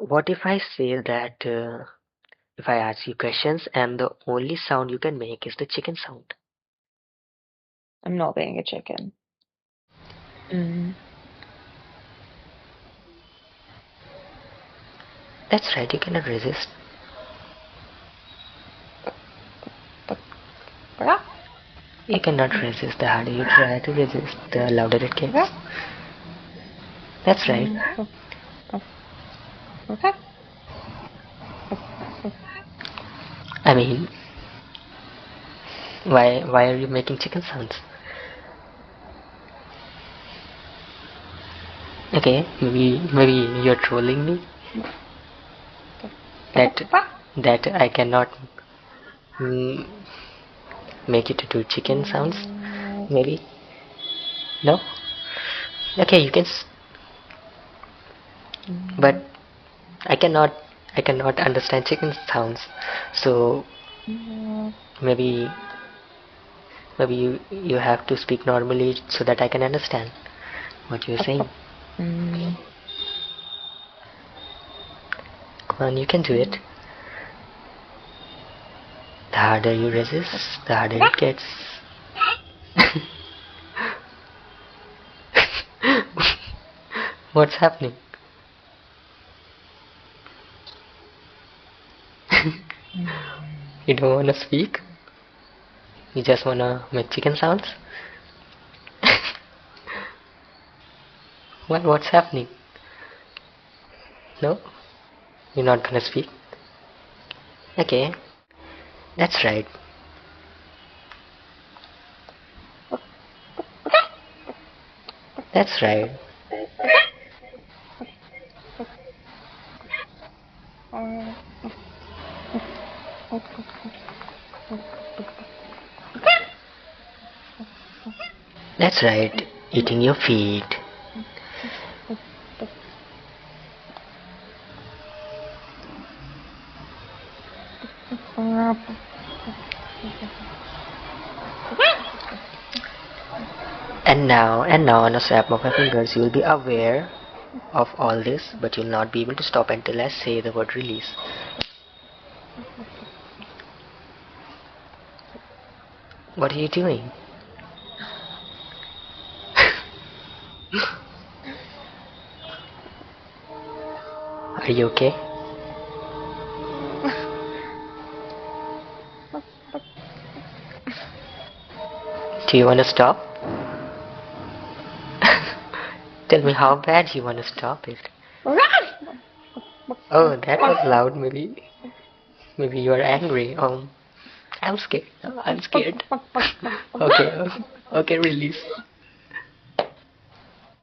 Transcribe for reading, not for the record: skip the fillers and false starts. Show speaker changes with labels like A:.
A: What if I say that if I ask you questions and the only sound you can make is the chicken sound?
B: I'm not being a chicken. Mm.
A: That's right, you cannot resist. You cannot resist. The harder you try to resist, the louder it gets. That's right.
B: Okay.
A: I mean, why are you making chicken sounds? Okay, maybe you're trolling me. That I cannot mm, make you to do chicken sounds. Maybe no. Okay, you can. But I cannot. I cannot understand chicken sounds. So maybe you have to speak normally so that I can understand what you're saying. Come on, you can do it. The harder you resist, the harder it gets. What's happening? You don't want to speak? You just want to make chicken sounds? What's happening? No? You're not gonna speak? Okay, that's right. That's right. That's right. Eating your feet. And now on a snap of my fingers, you'll be aware of all this, but you'll not be able to stop until I say the word release. What are you doing? Are you okay? Do you want to stop? Tell me how bad you want to stop it. Oh, that was loud. Maybe you are angry. I'm scared. I'm scared. Okay, okay, release.